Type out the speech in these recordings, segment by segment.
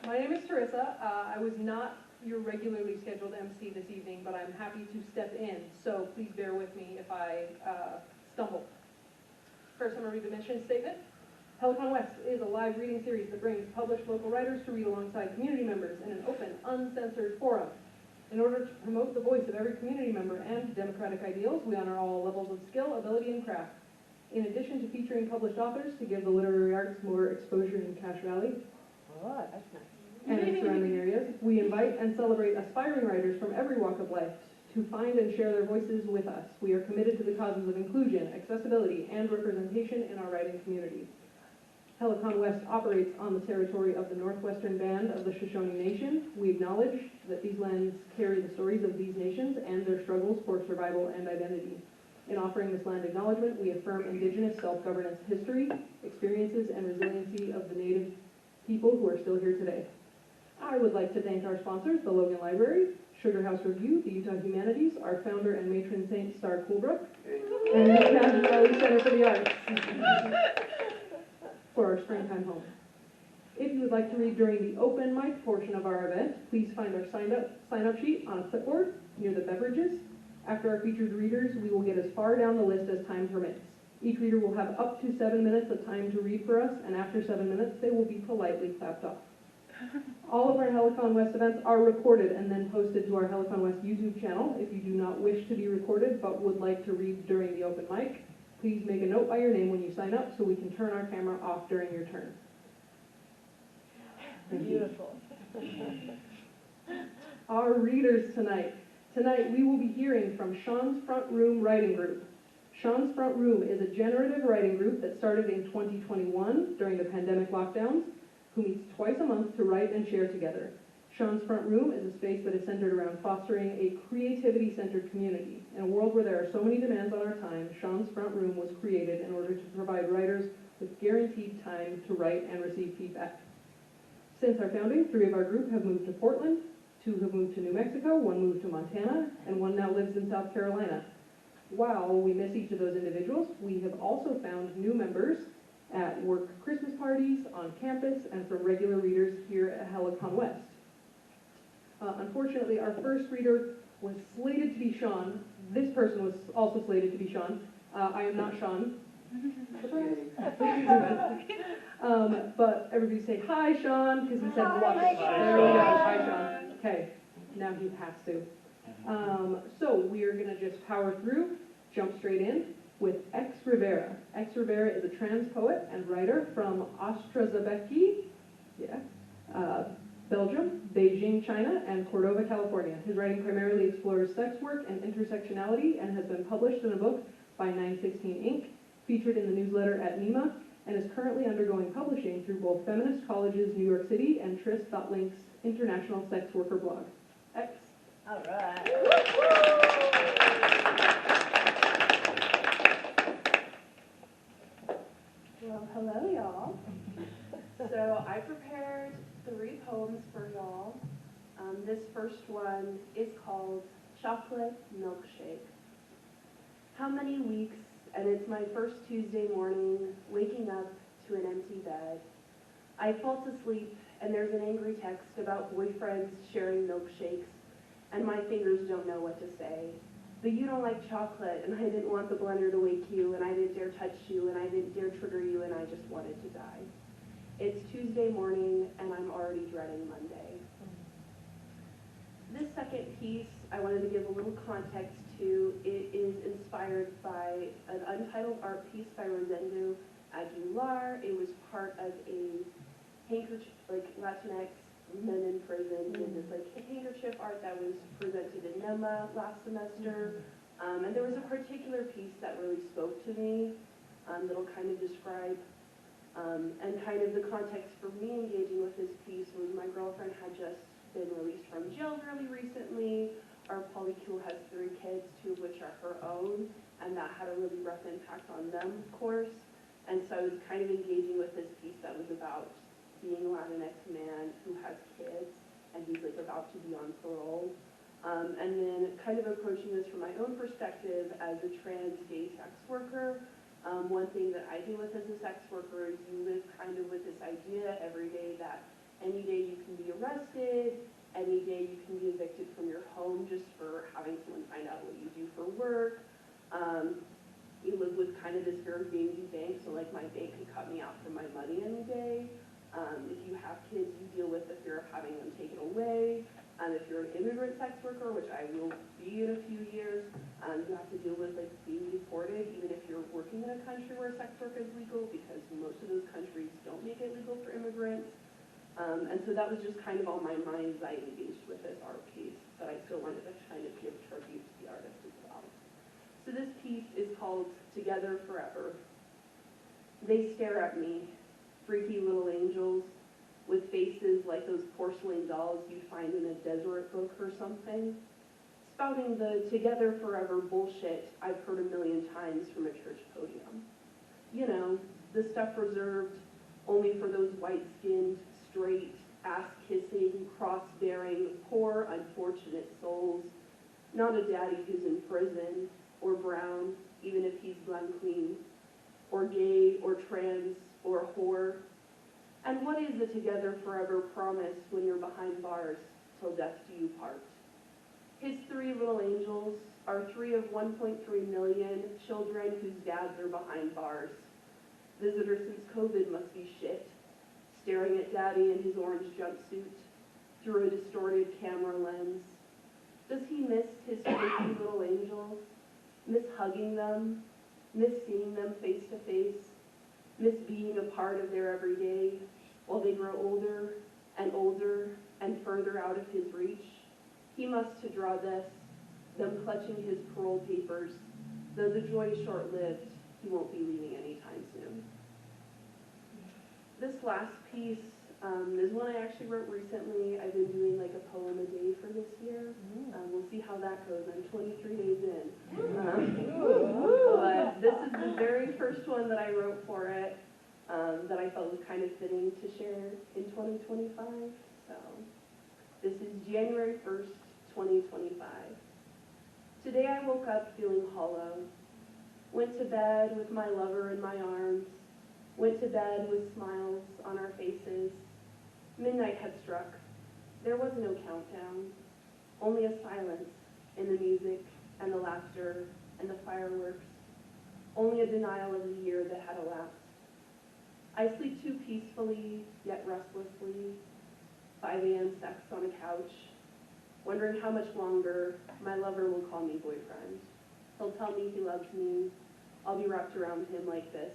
My name is Teresa. I was not your regularly scheduled MC this evening, but I'm happy to step in, so please bear with me if I stumble. First, I'm going to read the mission statement. Helicon West is a live reading series that brings published local writers to read alongside community members in an open, uncensored forum. In order to promote the voice of every community member and democratic ideals, we honor all levels of skill, ability, and craft. In addition to featuring published authors to give the literary arts more exposure in Cache Valley and its surrounding areas, we invite and celebrate aspiring writers from every walk of life to find and share their voices with us. We are committed to the causes of inclusion, accessibility, and representation in our writing community. Helicon West operates on the territory of the northwestern band of the Shoshone Nation. We acknowledge that these lands carry the stories of these nations and their struggles for survival and identity. In offering this land acknowledgement, we affirm Indigenous self-governance history, experiences, and resiliency of the Native people who are still here today. I would like to thank our sponsors, the Logan Library, Sugar House Review, the Utah Humanities, our founder and matron saint, Star Coolbrook, and the Cache Valley Center for the Arts for our springtime home. If you would like to read during the open mic portion of our event, please find our sign-up sheet on a clipboard near the beverages. After our featured readers, we will get as far down the list as time permits. Each reader will have up to 7 minutes of time to read for us, and after 7 minutes, they will be politely clapped off. All of our Helicon West events are recorded and then posted to our Helicon West YouTube channel. If you do not wish to be recorded but would like to read during the open mic, please make a note by your name when you sign up so we can turn our camera off during your turn. Beautiful. Our readers tonight. Tonight we will be hearing from Shaun's Front Room Writing Group. Shaun's Front Room is a generative writing group that started in 2021 during the pandemic lockdowns, who meets twice a month to write and share together. Shaun's Front Room is a space that is centered around fostering a creativity-centered community. In a world where there are so many demands on our time, Shaun's Front Room was created in order to provide writers with guaranteed time to write and receive feedback. Since our founding, 3 of our group have moved to Portland, 2 have moved to New Mexico, 1 moved to Montana, and 1 now lives in South Carolina. While we miss each of those individuals, we have also found new members at work Christmas parties, on campus, and from regular readers here at Helicon West. Unfortunately, our first reader was slated to be Shaun. This person was also slated to be Shaun. I am not Shaun. But everybody say, "Hi, Shaun," because he said blush. There we go. Hi, Shaun. Okay, now he has to. So we are going to just power through, jump straight in with X Rivera. X Rivera is a trans poet and writer from Ostrzebeki, Belgium, Beijing, China, and Cordova, California. His writing primarily explores sex work and intersectionality and has been published in a book by 916 Inc., featured in the newsletter at NEMA, and is currently undergoing publishing through both Feminist Colleges New York City and Tris.link's International Sex Worker blog. X. All right. Well, hello, y'all. So I prepared 3 poems for y'all. This first one is called Chocolate Milkshake. How many weeks, and it's my first Tuesday morning, waking up to an empty bed. I fall asleep, and there's an angry text about boyfriends sharing milkshakes, and my fingers don't know what to say. But you don't like chocolate, and I didn't want the blender to wake you, and I didn't dare touch you, and I didn't dare trigger you, and I just wanted to die. It's Tuesday morning, and I'm already dreading Monday. This second piece, I wanted to give a little context to. It is inspired by an untitled art piece by Rosendo Aguilar. It was part of a handkerchief, like Latinx men in prison did this like handkerchief art that was presented in NEMA last semester. And there was a particular piece that really spoke to me that'll kind of describe and kind of the context for me engaging with this piece was my girlfriend had just been released from jail really recently. Our polycule has 3 kids, 2 of which are her own, and that had a really rough impact on them, of course. And so I was kind of engaging with this piece that was about being a Latinx man who has kids, and he's like about to be on parole. And then kind of approaching this from my own perspective as a trans gay sex worker. One thing that I deal with as a sex worker is you live kind of with this idea every day that any day you can be arrested. Any day you can be evicted from your home just for having someone find out what you do for work. You live with kind of this fear of being debanked, so like my bank could cut me out from my money any day. If you have kids, you deal with the fear of having them taken away. If you're an immigrant sex worker, which I will be in a few years, you have to deal with like being deported, even if you're working in a country where sex work is legal, because most of those countries don't make it legal for immigrants. And so that was just kind of on my mind as I engaged with this art piece, but I still wanted to kind of give tribute to the artist as well. So this piece is called Together Forever. They stare at me, freaky little angels, with faces like those porcelain dolls you'd find in a desert book or something, spouting the Together Forever bullshit I've heard a million times from a church podium. You know, the stuff reserved only for those white-skinned, straight, ass-kissing, cross-bearing, poor, unfortunate souls. Not a daddy who's in prison, or brown, even if he's clean, or gay, or trans, or whore. And what is the Together Forever promise when you're behind bars till death do you part? His three little angels are three of 1.3 million children whose dads are behind bars. Visitors since COVID must be shit, staring at daddy in his orange jumpsuit through a distorted camera lens. Does he miss his freaky little angels? Miss hugging them? Miss seeing them face to face? Miss being a part of their everyday while they grow older and further out of his reach? He must to draw this, them clutching his parole papers. Though the joy is short-lived, he won't be leaving anytime soon. This last piece is one I actually wrote recently. I've been doing like a poem a day for this year. We'll see how that goes. I'm 23 days in. But this is the very first one that I wrote for it that I felt was kind of fitting to share in 2025. So this is January 1st, 2025. Today I woke up feeling hollow. Went to bed with my lover in my arms. Went to bed with smiles on our faces. Midnight had struck. There was no countdown, only a silence in the music and the laughter and the fireworks, only a denial of the year that had elapsed. I sleep too peacefully, yet restlessly, 5 a.m. sex on a couch, wondering how much longer my lover will call me boyfriend. He'll tell me he loves me. I'll be wrapped around him like this,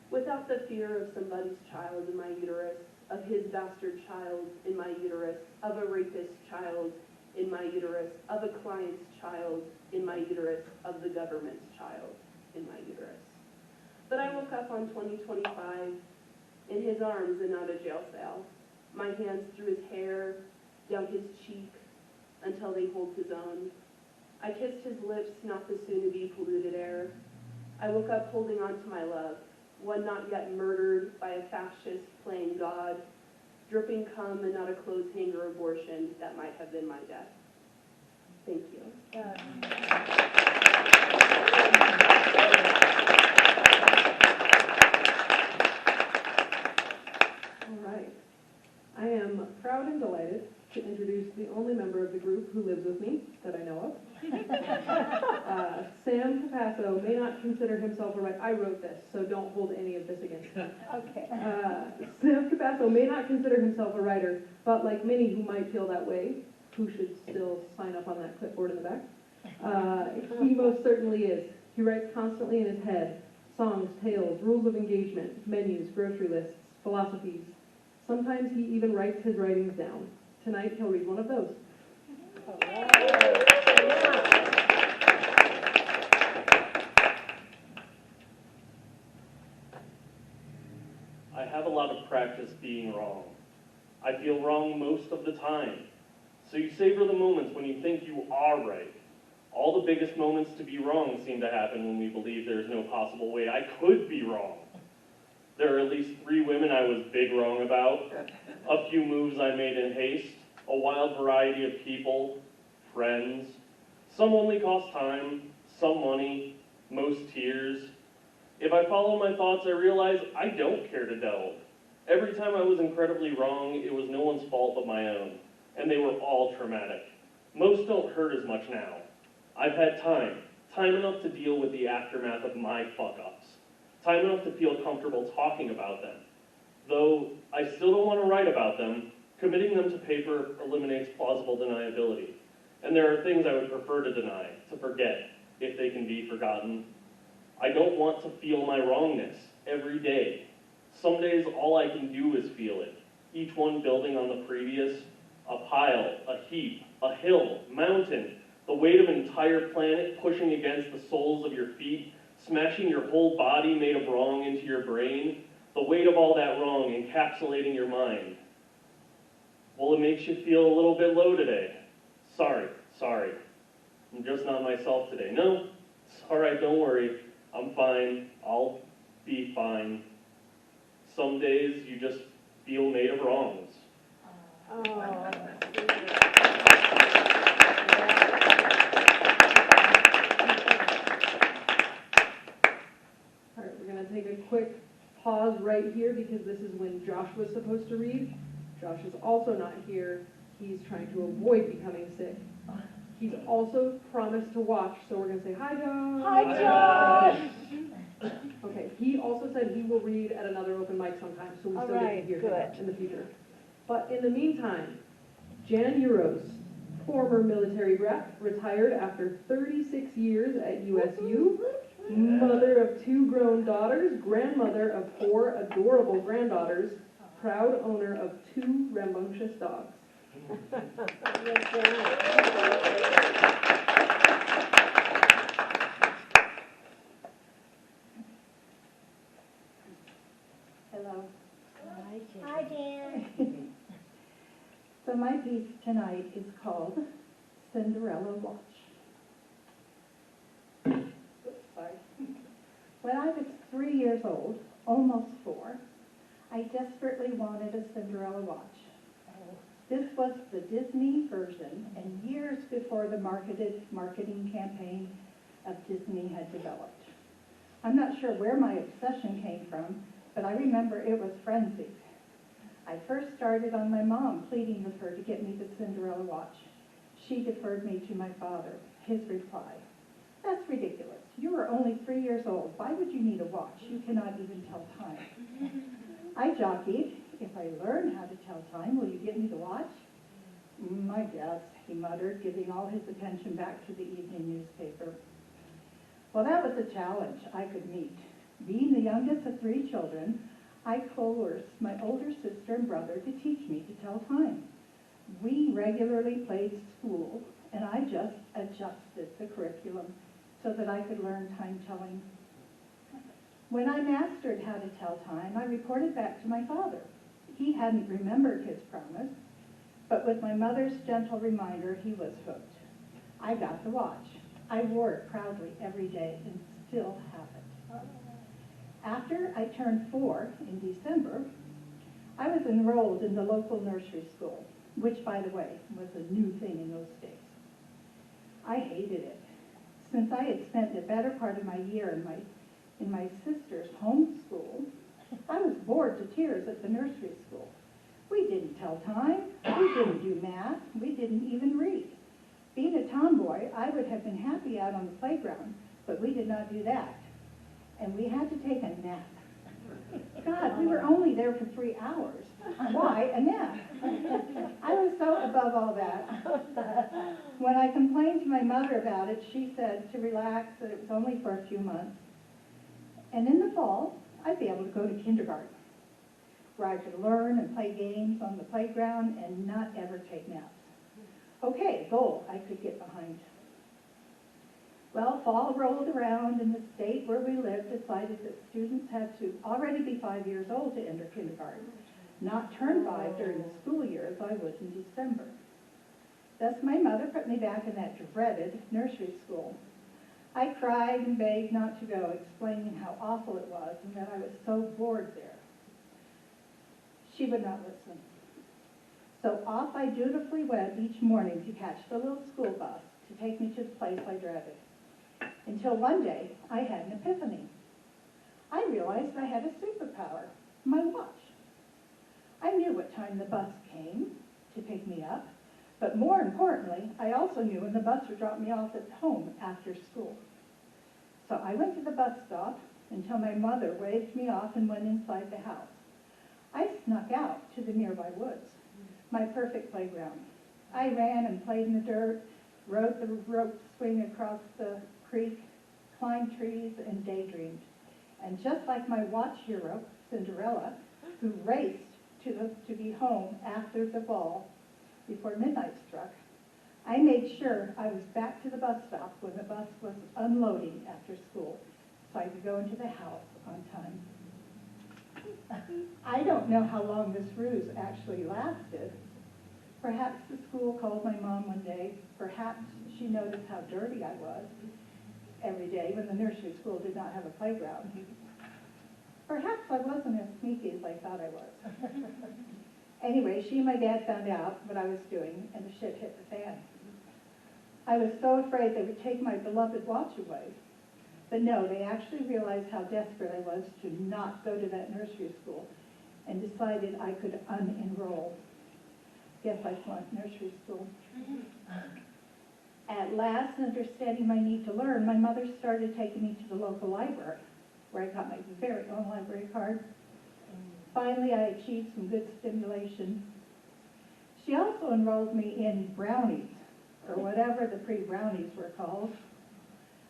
without the fear of somebody's child in my uterus, of his bastard child in my uterus, of a rapist child in my uterus, of a client's child in my uterus, of the government's child in my uterus. But I woke up on 2025 in his arms and not a jail cell, my hands through his hair, down his cheek, until they hold his own. I kissed his lips, not the soon-to-be polluted air. I woke up holding on to my love, one not yet murdered by a fascist playing God, dripping cum and not a clothes hanger abortion that might have been my death. Thank you. All right. I am proud and delighted to introduce the only member of the group who lives with me that I know of. Sam Capasso may not consider himself a writer. I wrote this, so don't hold any of this against him. Okay. Sam Capasso may not consider himself a writer, but like many who might feel that way, who should still sign up on that clipboard in the back, he most certainly is. He writes constantly in his head, songs, tales, rules of engagement, menus, grocery lists, philosophies. Sometimes he even writes his writings down. Tonight he'll read one of those. I have a lot of practice being wrong. I feel wrong most of the time. So you savor the moments when you think you are right. All the biggest moments to be wrong seem to happen when we believe there's no possible way I could be wrong. There are at least 3 women I was big wrong about, a few moves I made in haste, a wild variety of people, friends. Some only cost time, some money, most tears. If I follow my thoughts, I realize I don't care to delve. Every time I was incredibly wrong, it was no one's fault but my own, and they were all traumatic. Most don't hurt as much now. I've had time enough to deal with the aftermath of my fuck-ups, time enough to feel comfortable talking about them. Though I still don't want to write about them, committing them to paper eliminates plausible deniability. And there are things I would prefer to deny, to forget, if they can be forgotten. I don't want to feel my wrongness every day. Some days all I can do is feel it, each one building on the previous, a pile, a heap, a hill, mountain, the weight of an entire planet pushing against the soles of your feet, smashing your whole body made of wrong into your brain, the weight of all that wrong encapsulating your mind. Well, it makes you feel a little bit low today. Sorry. I'm just not myself today. No, it's all right, don't worry. I'm fine. I'll be fine. Some days you just feel made of wrongs. Oh. All right, we're going to take a quick pause right here because this is when Josh was supposed to read. Josh is also not here. He's trying to avoid becoming sick. He's also promised to watch, so we're going to say, hi, Josh. Hi, Josh. Okay, he also said he will read at another open mic sometime, so we All still get right, to hear good. him in the future. But in the meantime, Jan Uros, former military brat, retired after 36 years at USU, mother of 2 grown daughters, grandmother of 4 adorable granddaughters, proud owner of 2 rambunctious dogs. Hello. Hi, Jan. So my piece tonight is called Cinderella Watch. Sorry. When I was 3 years old, almost 4, I desperately wanted a Cinderella watch. This was the Disney version, and years before the marketing campaign of Disney had developed. I'm not sure where my obsession came from, but I remember it was frenzied. I first started on my mom, pleading with her to get me the Cinderella watch. She deferred me to my father. His reply, "That's ridiculous. You are only 3 years old. Why would you need a watch? You cannot even tell time." I jockeyed. "If I learn how to tell time, will you get me the watch?" "I guess," he muttered, giving all his attention back to the evening newspaper. Well, that was a challenge I could meet. Being the youngest of 3 children, I coerced my older sister and brother to teach me to tell time. We regularly played school, and I just adjusted the curriculum so that I could learn time telling. When I mastered how to tell time, I reported back to my father. He hadn't remembered his promise, but with my mother's gentle reminder, he was hooked. I got the watch. I wore it proudly every day and still have it. After I turned 4 in December, I was enrolled in the local nursery school, which, by the way, was a new thing in those days. I hated it. Since I had spent the better part of my year in my sister's home school, I was bored to tears at the nursery school. We didn't tell time, we didn't do math, we didn't even read. Being a tomboy, I would have been happy out on the playground, but we did not do that. And we had to take a nap. God, we were only there for 3 hours. Why a nap? I was so above all that. When I complained to my mother about it, she said to relax, that it was only for a few months. And in the fall, I'd be able to go to kindergarten, where I could learn and play games on the playground and not ever take naps. Okay, goal I could get behind. Well, fall rolled around, and the state where we lived decided that students had to already be 5 years old to enter kindergarten, not turn 5 during the school year as I was in December. Thus, my mother put me back in that dreaded nursery school. I cried and begged not to go, explaining how awful it was and that I was so bored there. She would not listen. So off I dutifully went each morning to catch the little school bus to take me to the place I dreaded. Until one day, I had an epiphany. I realized I had a superpower, my watch. I knew what time the bus came to pick me up, but more importantly, I also knew when the bus would drop me off at home after school. So I went to the bus stop until my mother waved me off and went inside the house. I snuck out to the nearby woods, my perfect playground. I ran and played in the dirt, rode the rope swing across the creek, climbed trees, and daydreamed. And just like my watch hero, Cinderella, who raced to be home after the ball before midnight struck, I made sure I was back to the bus stop when the bus was unloading after school so I could go into the house on time. I don't know how long this ruse actually lasted. Perhaps the school called my mom one day. Perhaps she noticed how dirty I was every day when the nursery school did not have a playground. Perhaps I wasn't as sneaky as I thought I was. Anyway, she and my dad found out what I was doing, and the shit hit the fan. I was so afraid they would take my beloved watch away. But no, they actually realized how desperate I was to not go to that nursery school and decided I could unenroll. Guess I flunked nursery school. At last, understanding my need to learn, my mother started taking me to the local library, where I got my very own library card. Finally, I achieved some good stimulation. She also enrolled me in brownies, or whatever the pre-brownies were called.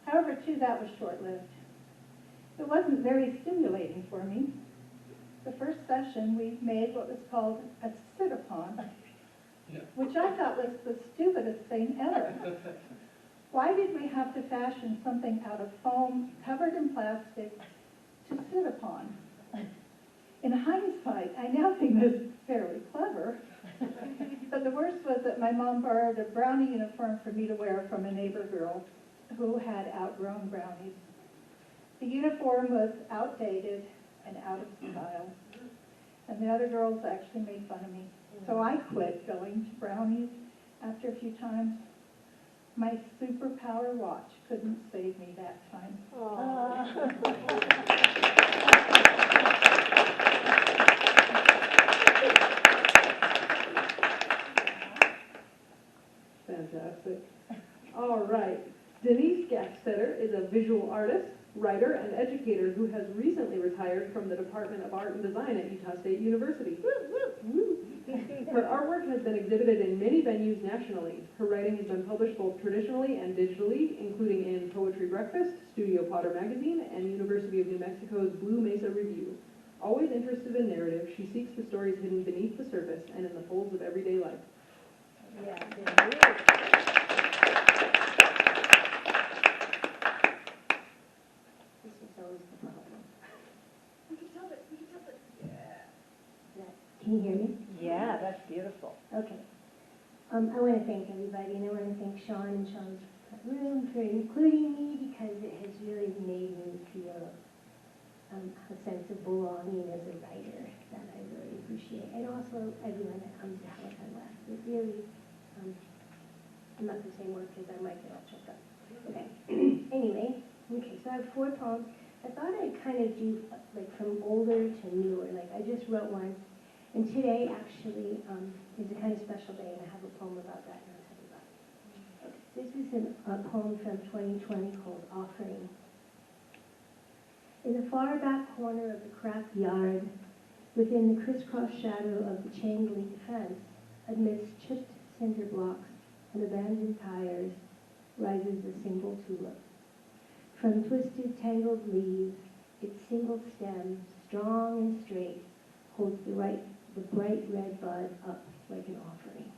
However, too, that was short-lived. It wasn't very stimulating for me. The first session, we made what was called a sit-upon, which I thought was the stupidest thing ever. Why did we have to fashion something out of foam covered in plastic to sit upon? In hindsight, I now think this is fairly clever. But the worst was that my mom borrowed a brownie uniform for me to wear from a neighbor girl who had outgrown brownies. The uniform was outdated and out of style, and the other girls actually made fun of me. So I quit going to brownies after a few times. My superpower watch couldn't save me that time. Fantastic. All right. Denise Gastetter is a visual artist, writer, and educator who has recently retired from the Department of Art and Design at Utah State University. Her artwork has been exhibited in many venues nationally. Her writing has been published both traditionally and digitally, including in Poetry Breakfast, Studio Potter Magazine, and University of New Mexico's Blue Mesa Review. Always interested in narrative, she seeks the stories hidden beneath the surface and in the folds of everyday life. Yeah, this is always the problem. We can tell it. Can you hear me? Yeah, that's beautiful. Okay. I want to thank everybody, and I want to thank Shaun and Shaun's room for including me, because it has really made me feel a sense of belonging as a writer that I really appreciate. And also everyone that comes to Helicon West. It really, I'm not going to say more because I might get all choked up. Okay. Anyway, okay, so I have 4 poems. I thought I'd kind of do like from older to newer. Like I just wrote one. And today, actually, is a kind of special day, and I have a poem about that, and I'll tell you about it. Okay. This is a poem from 2020 called Offering. In the far back corner of the cracked yard, within the crisscross shadow of the chain-link fence, amidst chipped cinder blocks and abandoned tires, rises a single tulip. From twisted, tangled leaves, its single stem, strong and straight, holds the bright red bud up like an offering.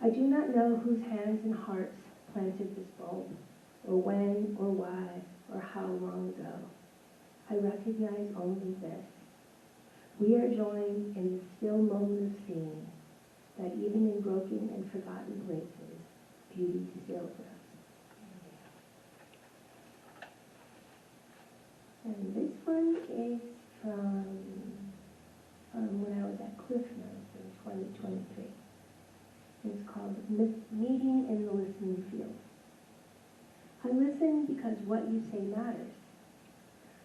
I do not know whose hands and hearts planted this bulb, or when, or why, or how long ago. I recognize only this. We are joined in the still moment of seeing that even in broken and forgotten places, beauty still grows. And this one is from when I was at Cliff Notes in 2023. It's called Meeting in the Listening Field. I listen because what you say matters.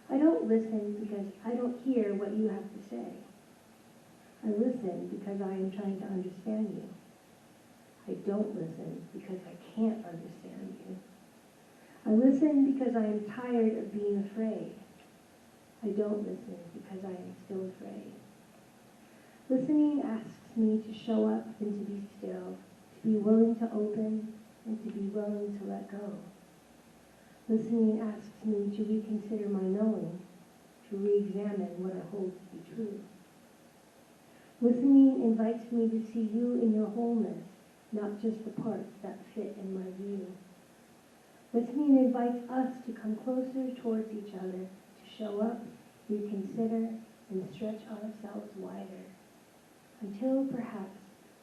I don't listen because I don't hear what you have to say. I listen because I am trying to understand you. I don't listen because I can't understand you. I listen because I am tired of being afraid. I don't listen because I am still afraid. Listening asks me to show up and to be still, to be willing to open and to be willing to let go. Listening asks me to reconsider my knowing, to re-examine what I hold to be true. Listening invites me to see you in your wholeness, not just the parts that fit in my view. Listening invites us to come closer towards each other, to show up, reconsider, and stretch ourselves wider, until perhaps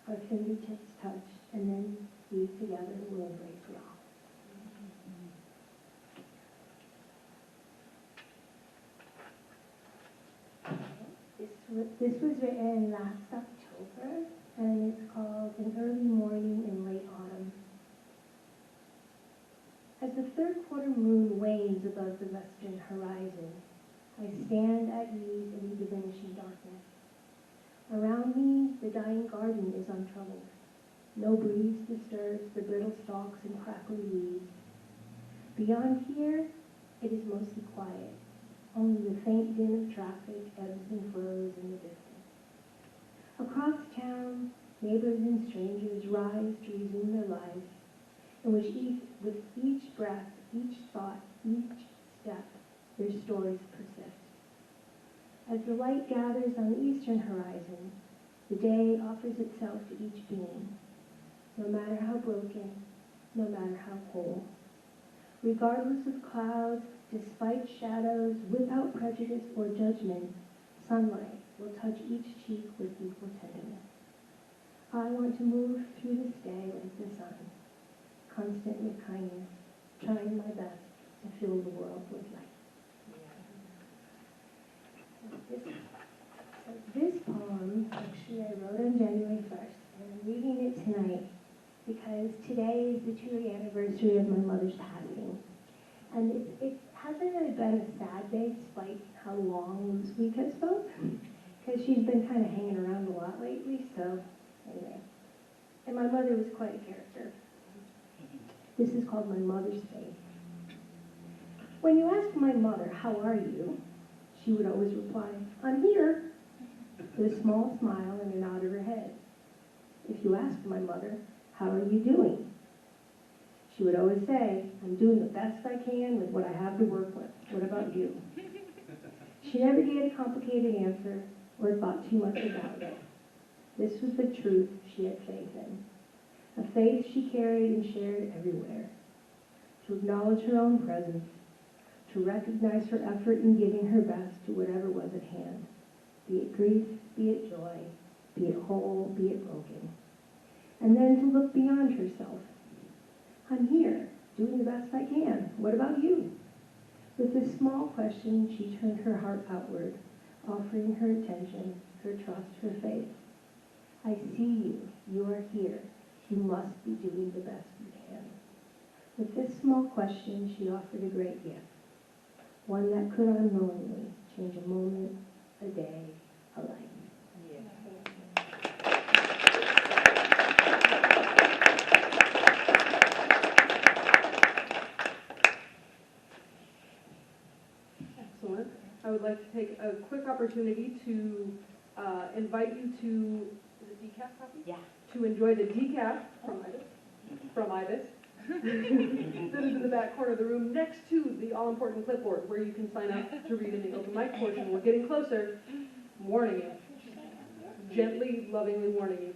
our fingertips touch, and then we together will embrace it all. This was written last October, and it's called An Early Morning in Late Autumn. As the third quarter moon wanes above the western horizon, I stand at ease in the diminishing darkness. Around me, the dying garden is untroubled. No breeze disturbs the brittle stalks and crackly leaves. Beyond here, it is mostly quiet. Only the faint din of traffic ebbs and flows in the distance. Across town, neighbors and strangers rise to resume their lives, in which with each breath, each thought, each step, their stories persist. As the light gathers on the eastern horizon, the day offers itself to each being, no matter how broken, no matter how whole. Regardless of clouds, despite shadows, without prejudice or judgment, sunlight will touch each cheek with equal tenderness. I want to move through this day like the sun, constant with kindness, trying my best to fill the world with light. This poem, actually, I wrote on January 1st, and I'm reading it tonight because today is the 2-year anniversary of my mother's passing. And it hasn't really been a sad day, despite how long this week has felt, because she's been kind of hanging around a lot lately, so anyway. And my mother was quite a character. This is called My Mother's Faith. When you ask my mother, "How are you?" she would always reply, "I'm here," with a small smile and a nod of her head. If you asked my mother, "How are you doing?" she would always say, "I'm doing the best I can with what I have to work with. What about you?" She never gave a complicated answer or thought too much about it. This was the truth she had faith in, a faith she carried and shared everywhere. To acknowledge her own presence, to recognize her effort in giving her best to whatever was at hand, be it grief, be it joy, be it whole, be it broken. And then to look beyond herself. "I'm here, doing the best I can. What about you?" With this small question, she turned her heart outward, offering her attention, her trust, her faith. "I see you. You are here. You must be doing the best you can." With this small question, she offered a great gift, one that could unknowingly change a moment, a day, a life. Excellent. I would like to take a quick opportunity to invite you to the decaf copy? Yeah. To enjoy the decaf from Ibis. That is in the back corner of the room next to the all-important clipboard where you can sign up to read in the open mic portion. We're getting closer. I'm warning you. Gently, lovingly warning you.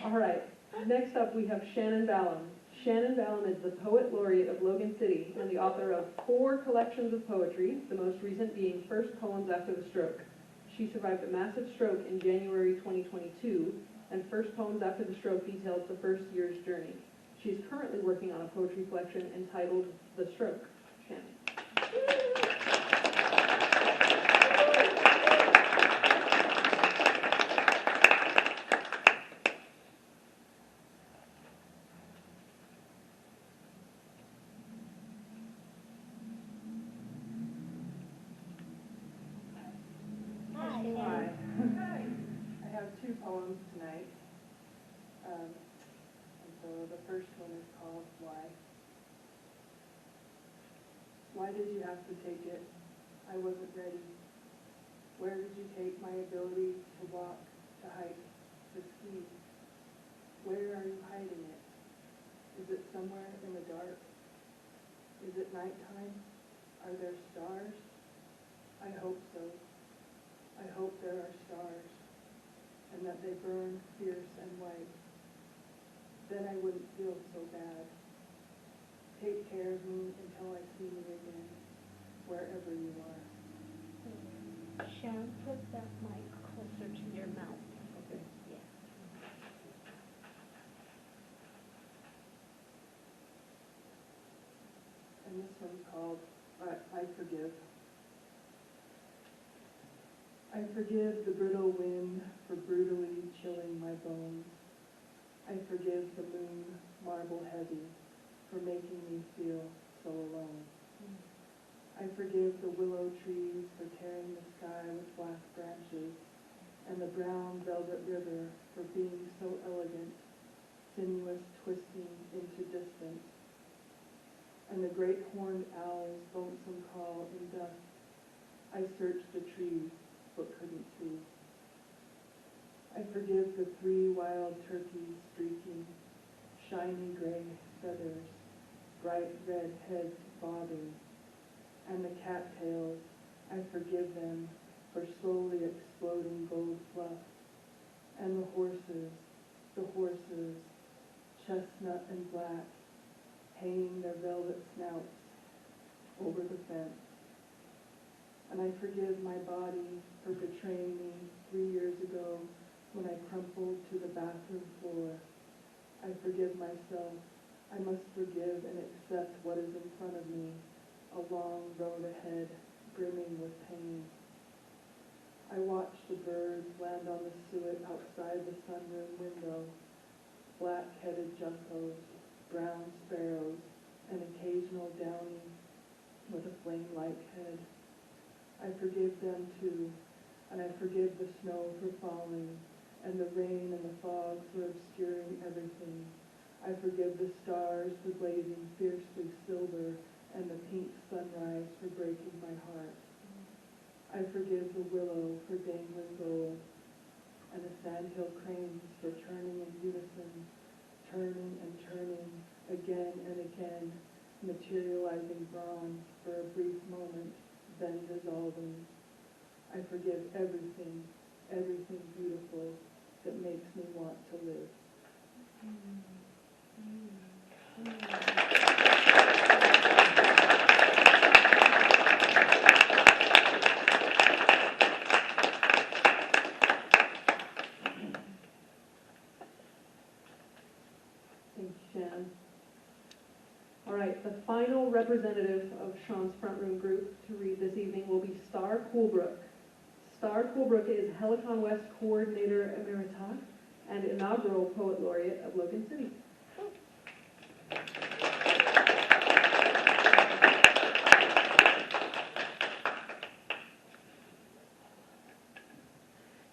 All right. Next up, we have Shannon Ballum. Shannon Ballum is the Poet Laureate of Logan City and the author of 4 collections of poetry, the most recent being First Poems After the Stroke. She survived a massive stroke in January 2022, and First Poems After the Stroke details the first year's journey. She is currently working on a poetry collection entitled The Stroke. Shannon. Hi. Hi. Hi. The first one is called Why. Why did you have to take it? I wasn't ready. Where did you take my ability to walk, to hike, to ski? Where are you hiding it? Is it somewhere in the dark? Is it nighttime? Are there stars? I hope so. I hope there are stars, and that they burn fierce and white. Then I wouldn't feel so bad. Take care of me until I see you again, wherever you are. Shaun, put that mic closer to your mouth. Okay. Yes. And this one's called I Forgive. I forgive the brittle wind for brutally chilling my bones. I forgive the moon, marble heavy, for making me feel so alone. I forgive the willow trees for tearing the sky with black branches, and the brown velvet river for being so elegant, sinuous twisting into distance, and the great horned owl's lonesome call in dusk. I searched the trees, but couldn't see. I forgive the 3 wild turkeys streaking, shiny gray feathers, bright red heads bobbing, and the cattails. I forgive them for slowly exploding gold fluff, and the horses, chestnut and black, hanging their velvet snouts over the fence. And I forgive my body for betraying me 3 years ago when I crumpled to the bathroom floor. I forgive myself. I must forgive and accept what is in front of me, a long road ahead, brimming with pain. I watch the birds land on the suet outside the sunroom window, black-headed juncos, brown sparrows, an occasional downy with a flame-like head. I forgive them too, and I forgive the snow for falling, and the rain and the fog for obscuring everything. I forgive the stars for blazing fiercely silver, and the pink sunrise for breaking my heart. I forgive the willow for dangling gold, and the sandhill cranes for turning in unison, turning and turning, again and again, materializing bronze for a brief moment, then dissolving. I forgive everything, everything beautiful that makes me want to live. Thank you, Shannon. All right, the final representative of Shaun's front room group to read this evening will be Star Coolbrook. Star Coolbrook is Helicon West Coordinator Emerita and inaugural Poet Laureate of Logan City.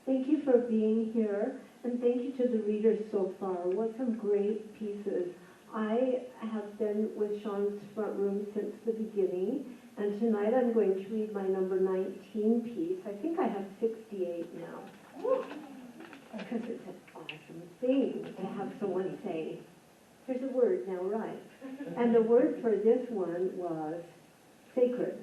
Thank you for being here, and thank you to the readers so far. What some great pieces. I have been with Shaun's front room since the beginning, and tonight I'm going to read my number 19 piece. I think I have 68 now, because it's an awesome thing to have someone say, "There's a word now, right?" And the word for this one was sacred.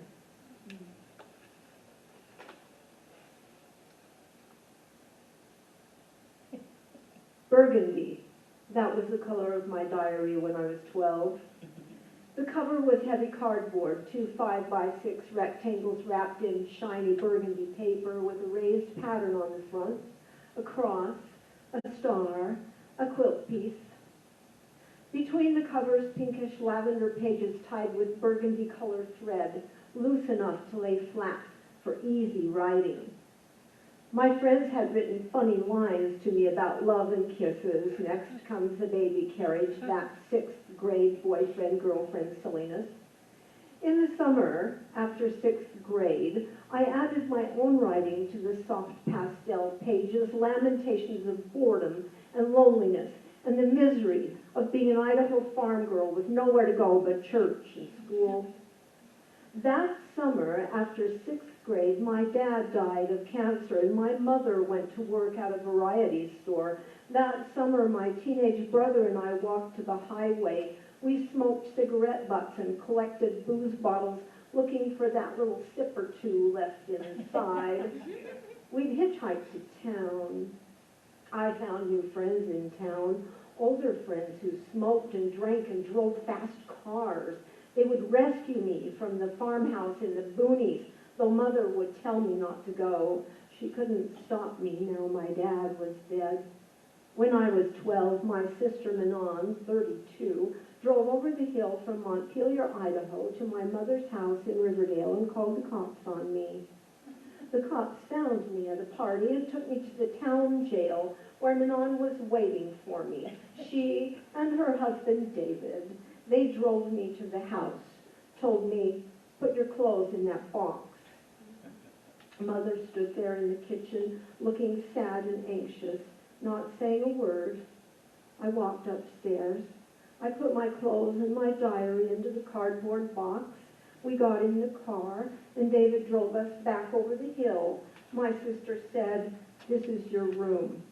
Burgundy. That was the color of my diary when I was 12. The cover was heavy cardboard, 2 5x6 rectangles wrapped in shiny burgundy paper with a raised pattern on the front, a cross, a star, a quilt piece. Between the covers, pinkish lavender pages tied with burgundy colored thread, loose enough to lay flat for easy writing. My friends had written funny lines to me about love and kisses. Next comes the baby carriage, that 6th grade boyfriend-girlfriend silliness. In the summer, after 6th grade, I added my own writing to the soft pastel pages, lamentations of boredom and loneliness and the misery of being an Idaho farm girl with nowhere to go but church and school. That summer, after 6th grade, my dad died of cancer and my mother went to work at a variety store. That summer, my teenage brother and I walked to the highway. We smoked cigarette butts and collected booze bottles, looking for that little sip or two left inside. We'd hitchhike to town. I found new friends in town, older friends who smoked and drank and drove fast cars. They would rescue me from the farmhouse in the boonies, though Mother would tell me not to go. She couldn't stop me now my dad was dead. When I was 12, my sister Manon, 32, drove over the hill from Montpelier, Idaho, to my mother's house in Riverdale and called the cops on me. The cops found me at a party and took me to the town jail where Manon was waiting for me. She and her husband, David, they drove me to the house, told me, put your clothes in that box. Mother stood there in the kitchen, looking sad and anxious, not saying a word. I walked upstairs. I put my clothes and my diary into the cardboard box. We got in the car, and David drove us back over the hill. My sister said, "This is your room."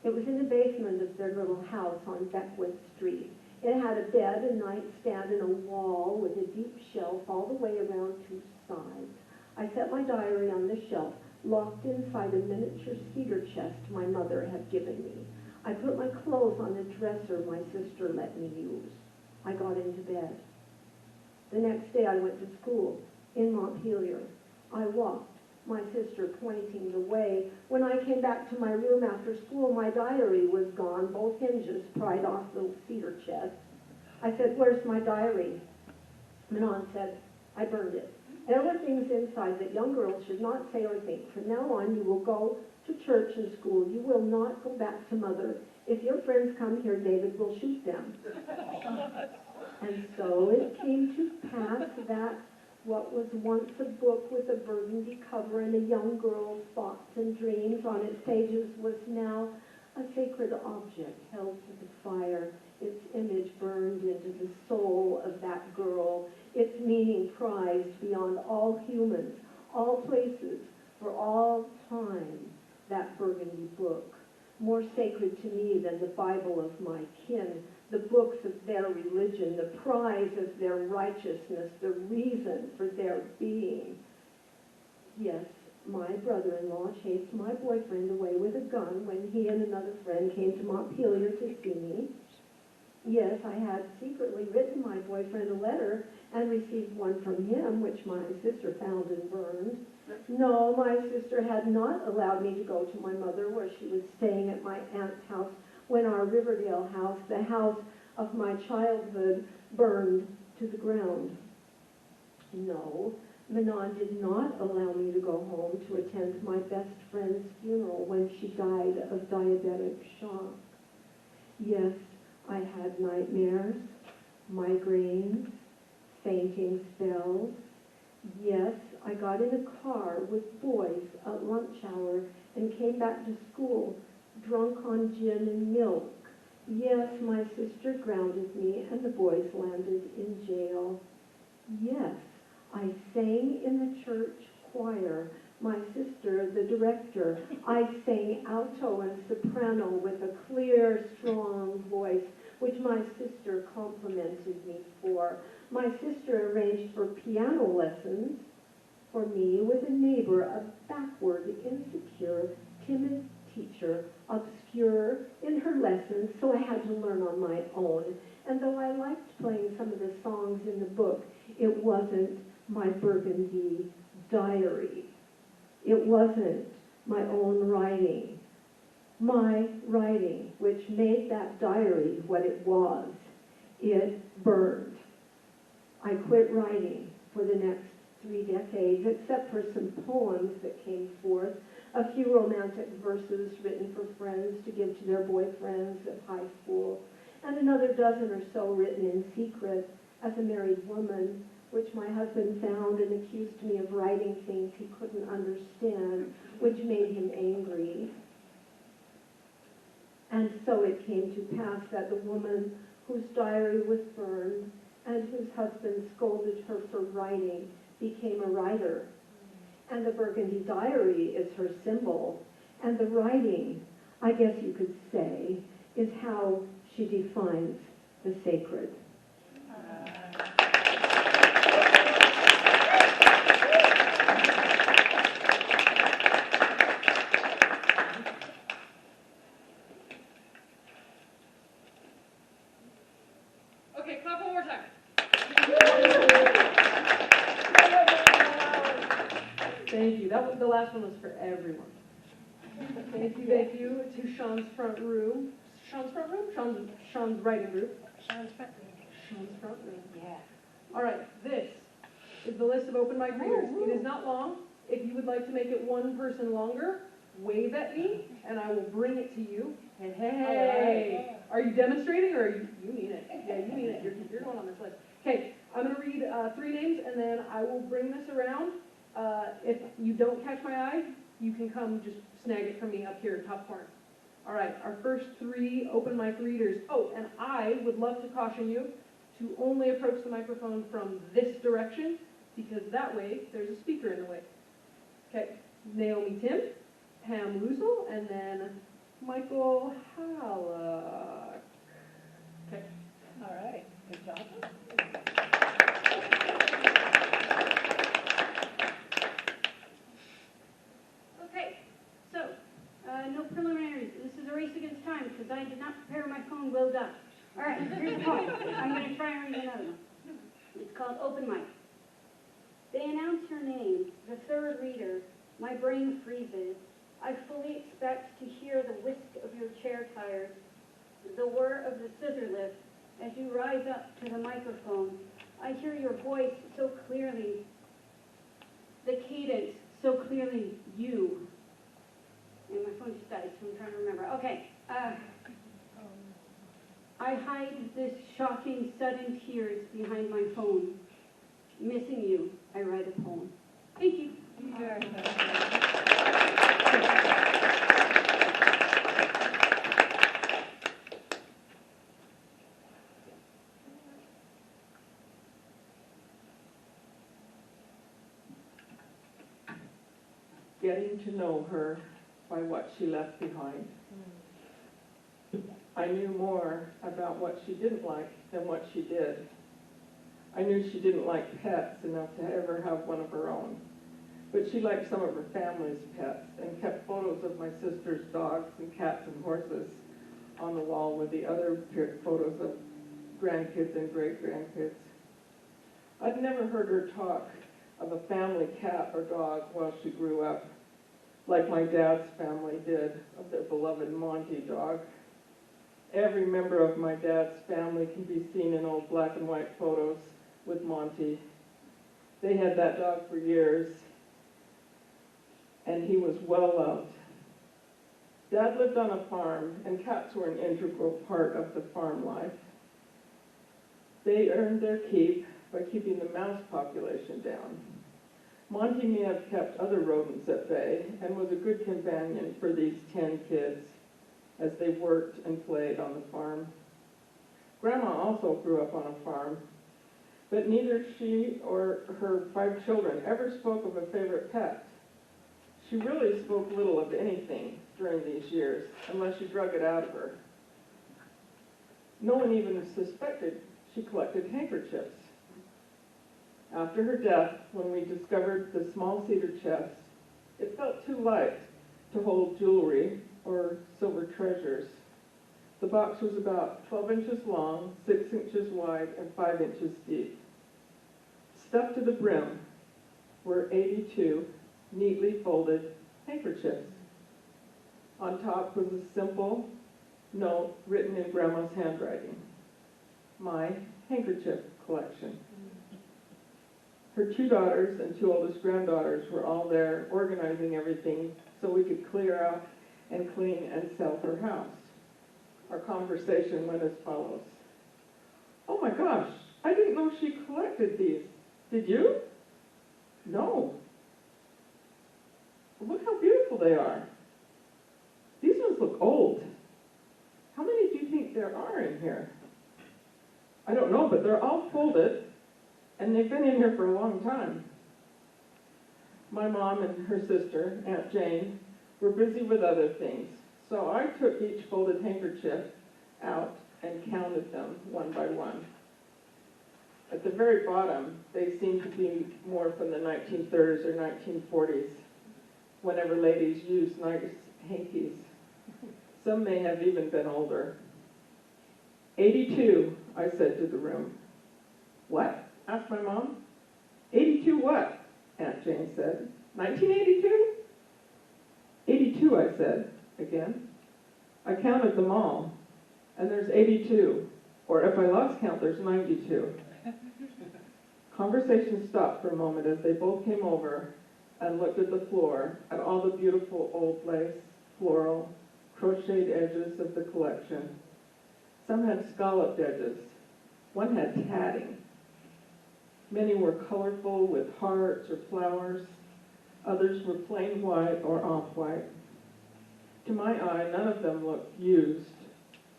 It was in the basement of their little house on Beckwith Street. It had a bed, a nightstand, and a wall with a deep shelf all the way around two sides. I set my diary on the shelf, locked inside a miniature cedar chest my mother had given me. I put my clothes on the dresser my sister let me use. I got into bed. The next day I went to school in Montpelier. I walked, my sister pointing the way. When I came back to my room after school, my diary was gone, both hinges pried off the cedar chest. I said, "Where's my diary?" Manon said, "I burned it. There were things inside that young girls should not say or think. From now on, you will go to church and school. You will not go back to Mother. If your friends come here, David will shoot them." And so it came to pass that what was once a book with a burgundy cover and a young girl's thoughts and dreams on its pages was now a sacred object held to the fire, its image burned into the soul of that girl, its meaning prized beyond all humans, all places, for all time. That burgundy book, more sacred to me than the Bible of my kin, the books of their religion, the prize of their righteousness, the reason for their being. Yes, my brother-in-law chased my boyfriend away with a gun when he and another friend came to Montpelier to see me. Yes, I had secretly written my boyfriend a letter and received one from him, which my sister found and burned. No, my sister had not allowed me to go to my mother where she was staying at my aunt's house when our Riverdale house, the house of my childhood, burned to the ground. No, Manon did not allow me to go home to attend my best friend's funeral when she died of diabetic shock. Yes, I had nightmares, migraines, fainting spells. Yes, I got in a car with boys at lunch hour and came back to school drunk on gin and milk. Yes, my sister grounded me and the boys landed in jail. Yes, I sang in the church choir. My sister, the director, I sang alto and soprano with a clear, strong voice, which my sister complimented me for. My sister arranged for piano lessons for me with a neighbor, a backward, insecure, timid teacher, obscure in her lessons, so I had to learn on my own. And though I liked playing some of the songs in the book, it wasn't my burgundy diary. It wasn't my own writing. My writing, which made that diary what it was, it burned. I quit writing for the next 3 decades, except for some poems that came forth, a few romantic verses written for friends to give to their boyfriends at high school, and another dozen or so written in secret as a married woman, which my husband found and accused me of writing things he couldn't understand, which made him angry. so it came to pass that the woman whose diary was burned and whose husband scolded her for writing became a writer. And the burgundy diary is her symbol. And the writing, I guess you could say, is how she defines the sacred. Okay, clap one more time. Thank you. The last one was for everyone. Thank you to Shaun's front room. Shaun's front room? Shaun's writing group. Sean's front room. Shaun's front room. Yeah. All right, this is the list of open mic readers. It is not long. If you would like to make it one person longer, wave at me, and I will bring it to you. Hey. Are you demonstrating, or you mean it? Yeah, you mean it. You're going on this list. Okay, I'm going to read 3 names, and then I will bring this around. If you don't catch my eye, you can come just snag it from me up here, top corner. All right, our first 3 open mic readers. Oh, and I would love to caution you to only approach the microphone from this direction, because that way there's a speaker in the way. Okay, Naomi Tim, Pam Loosel, and then Michael Halleck. Okay. All right, good job. Okay, so, no preliminaries. This is a race against time because I did not prepare my phone well done. All right, here's the poem. I'm going to try and read another one. It's called Open Mic. They announce your name, the third reader. My brain freezes. I fully expect to hear the whisk of your chair tires, the whir of the scissor lift as you rise up to the microphone. I hear your voice so clearly, the cadence so clearly, you. And my phone just died, so I'm trying to remember. Okay. I hide this shocking sudden tears behind my phone. Missing you, I write a poem. Thank you. Getting to know her by what she left behind. I knew more about what she didn't like than what she did. I knew she didn't like pets enough to ever have one of her own, but she liked some of her family's pets and kept photos of my sister's dogs and cats and horses on the wall with the other photos of grandkids and great-grandkids. I'd never heard her talk of a family cat or dog while she grew up, like my dad's family did of their beloved Monty dog. Every member of my dad's family can be seen in old black and white photos with Monty. They had that dog for years, and he was well loved. Dad lived on a farm, and cats were an integral part of the farm life. They earned their keep by keeping the mouse population down. Monty may have kept other rodents at bay and was a good companion for these 10 kids as they worked and played on the farm. Grandma also grew up on a farm, but neither she or her 5 children ever spoke of a favorite pet. She really spoke little of anything during these years, unless you drug it out of her. No one even suspected she collected handkerchiefs. After her death, when we discovered the small cedar chest, it felt too light to hold jewelry or silver treasures. The box was about 12 inches long, 6 inches wide, and 5 inches deep. Stuffed to the brim were 82 neatly folded handkerchiefs. On top was a simple note written in Grandma's handwriting: my handkerchief collection. Her 2 daughters and 2 oldest granddaughters were all there organizing everything so we could clear out and clean and sell her house. Our conversation went as follows. Oh my gosh, I didn't know she collected these. Did you? No. Look how beautiful they are. These ones look old. How here? I don't know, but they're all folded, and they've been in here for a long time. My mom and her sister, Aunt Jane, were busy with other things, so I took each folded handkerchief out and counted them one by one. At the very bottom, they seem to be more from the 1930s or 1940s, whenever ladies used nice hankies. Some may have even been older. 82, I said to the room. What? Asked my mom. 82 what? Aunt Jane said. 1982? 82, I said, again. I counted them all, and there's 82. Or if I lost count, there's 92. Conversation stopped for a moment as they both came over and looked at the floor, at all the beautiful old lace, floral, crocheted edges of the collection. Some had scalloped edges. One had tatting. Many were colorful with hearts or flowers. Others were plain white or off-white. To my eye, none of them looked used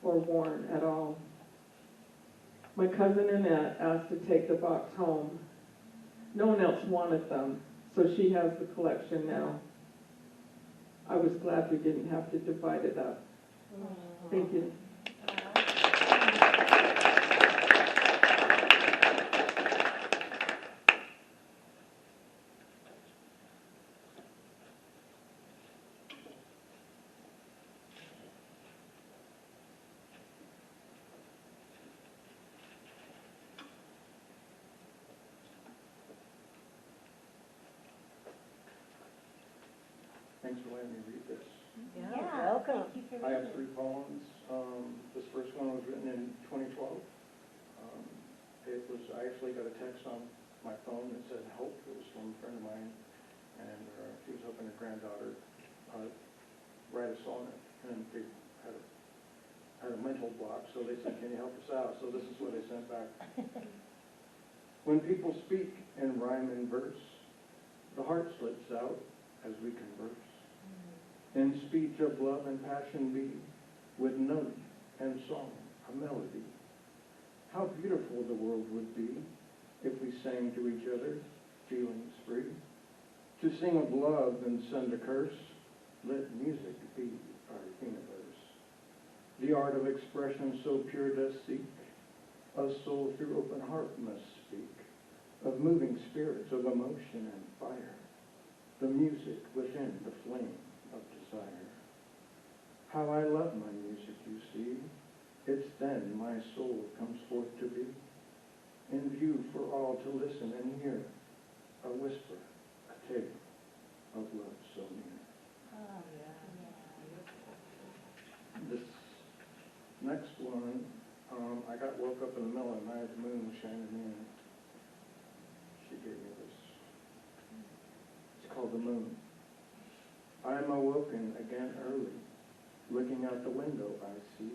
or worn at all. My cousin Annette asked to take the box home. No one else wanted them, so she has the collection now. I was glad we didn't have to divide it up. Thank you. Thanks for letting me read this. Yeah, welcome. I have 3 poems. This first one was written in 2012. I actually got a text on my phone that said help. It was from a friend of mine, and she was helping her granddaughter write a sonnet, and they had a mental block, so they said, can you help us out? So this is what they sent back. When people speak in rhyme and verse, the heart slips out as we converse. In speech of love and passion be, with note and song, a melody. How beautiful the world would be if we sang to each other, feelings free. To sing of love and send a curse, let music be our universe. The art of expression so pure does seek, a soul through open heart must speak, of moving spirits, of emotion and fire, the music within the flame of desire. How I love my music, you see, it's then my soul comes forth to be, in view for all to listen and hear, a whisper, a tale of love so near. Oh, yeah. This next one, I got woke up in the middle of the night, the moon was shining in. She gave me this. It's called The Moon. I am awoken again early. Looking out the window, I see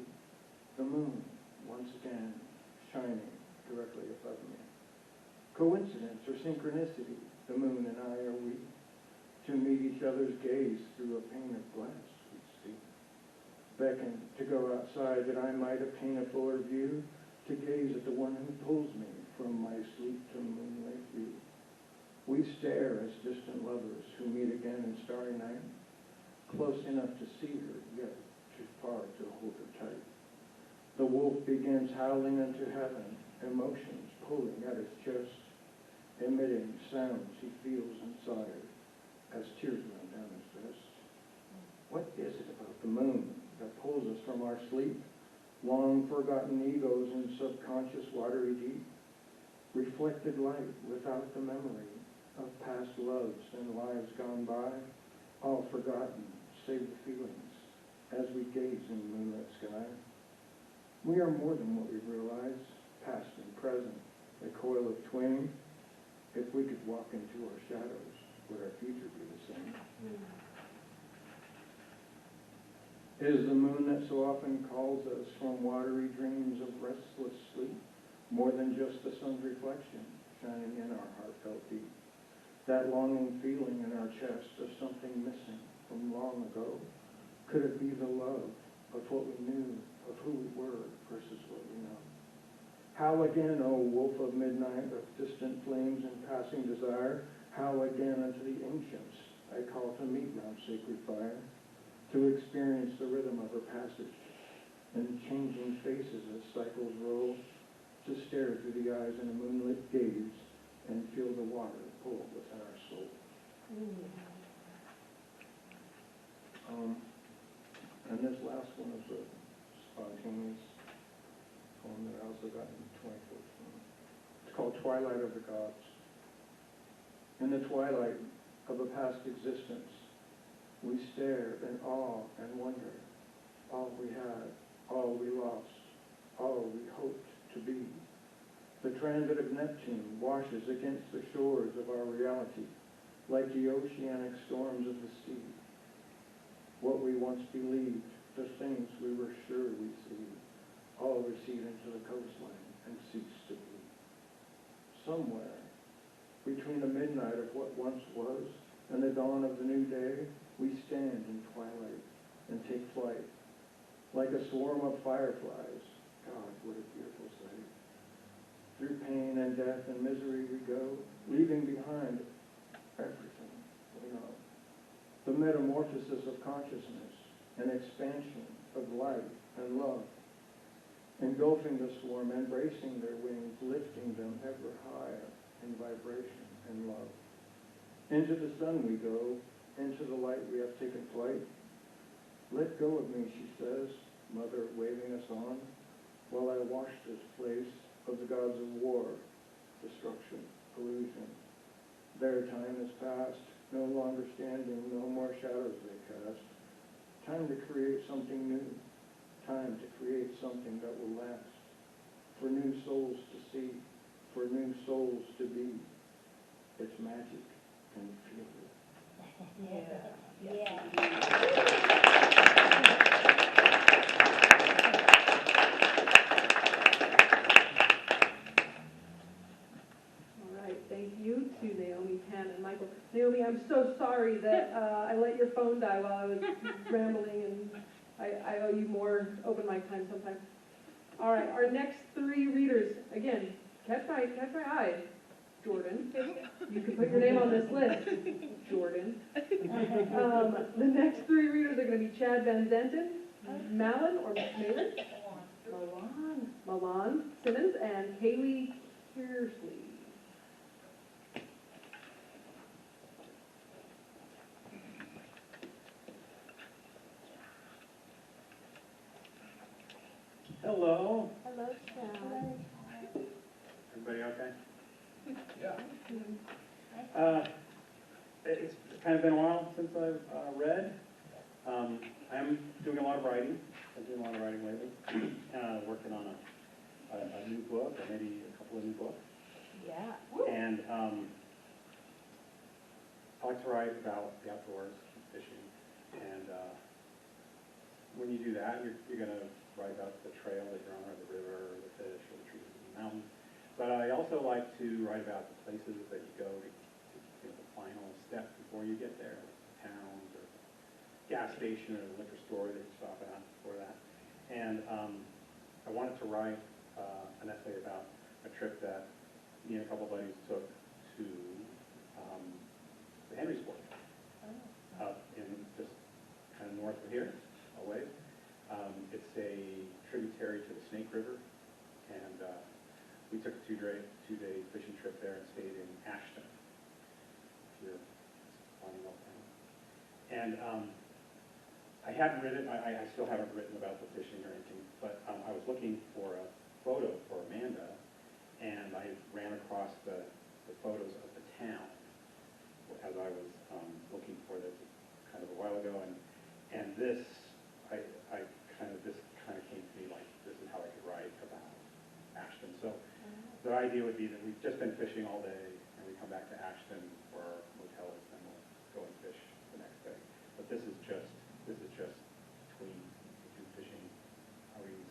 the moon once again shining directly above me. Coincidence or synchronicity, the moon and I are we, to meet each other's gaze through a pane of glass we see. Beckon to go outside that I might obtain a fuller view, to gaze at the one who pulls me from my sleep to moonlit view. We stare as distant lovers who meet again in starry night, close enough to see her, yet too far to hold her tight. The wolf begins howling unto heaven, emotions pulling at his chest, emitting sounds he feels inside as tears run down his vest. What is it about the moon that pulls us from our sleep, long forgotten egos in subconscious watery deep, reflected light without the memory of past loves and lives gone by, all forgotten save the feelings as we gaze in moonlit sky? We are more than what we realize, past and present, a coil of twain. If we could walk into our shadows, would our future be the same? Is the moon that so often calls us from watery dreams of restless sleep more than just the sun's reflection shining in our heartfelt deep? That longing feeling in our chest of something missing from long ago? Could it be the love of what we knew, of who we were versus what we know. How again, O wolf of midnight, of distant flames and passing desire, how again unto the ancients I call to meet round sacred fire, to experience the rhythm of her passage, and changing faces as cycles roll, to stare through the eyes in a moonlit gaze, and feel the water pull within our soul. And this last one is a spontaneous poem that I also got in 2014. It's called Twilight of the Gods. In the twilight of a past existence, we stare in awe and wonder, all we had, all we lost, all we hoped to be. The transit of Neptune washes against the shores of our reality, like the oceanic storms of the sea. What we once believed, the things we were sure we'd see, all recede into the coastline and cease to be. Somewhere, between the midnight of what once was and the dawn of the new day, we stand in twilight and take flight. Like a swarm of fireflies, God, what a beautiful sight. Through pain and death and misery we go, leaving behind everything we know. The metamorphosis of consciousness, an expansion of light and love, engulfing the swarm, embracing their wings, lifting them ever higher in vibration and love. Into the sun we go, into the light we have taken flight. Let go of me, she says, mother waving us on, while I wash this place of the gods of war, destruction, pollution. Their time is past, no longer standing, no more shadows they cast. Time to create something new, time to create something that will last. For new souls to see, for new souls to be. It's magic, can you feel it? All right, thank you to Naomi, Pam, and Michael. Naomi, I'm so sorry that I let your phone die while I was rambling, and I owe you more open mic time sometime. All right, our next three readers, again, catch my eye, Jordan. You can put your name on this list, Jordan. The next three readers are going to be Chad Van Zenten, Malin Milan Simmons, and Kaylee Kearsley. Hello. Hello, Chad. Everybody okay? It's kind of been a while since I've read. I'm doing a lot of writing. I'm doing a lot of writing lately. Working on a new book, or maybe a couple of new books. Yeah. And I like to write about the outdoors, fishing. And when you do that, you're going to write about the trail that you're on, or the river, or the fish, or the trees, or the mountains. But I also like to write about the places that you go to the final step before you get there, like towns, or gas station, or the liquor store that you stop at before that. And I wanted to write an essay about a trip that me and a couple of buddies took to the Henry Sport, up in just kind of north of here, away. It's a tributary to the Snake River, and we took a two-day fishing trip there and stayed in Ashton, if you're finding out town. And I hadn't written, I still haven't written about the fishing or anything, but I was looking for a photo for Amanda, and I ran across the photos of the town as I was looking for this kind of a while ago, and this kind of came to me like, this is how I could write about Ashton. So the idea would be that we've just been fishing all day, and we come back to Ashton for our motel, and then we'll go and fish the next day. But this is just between the two fishing outings.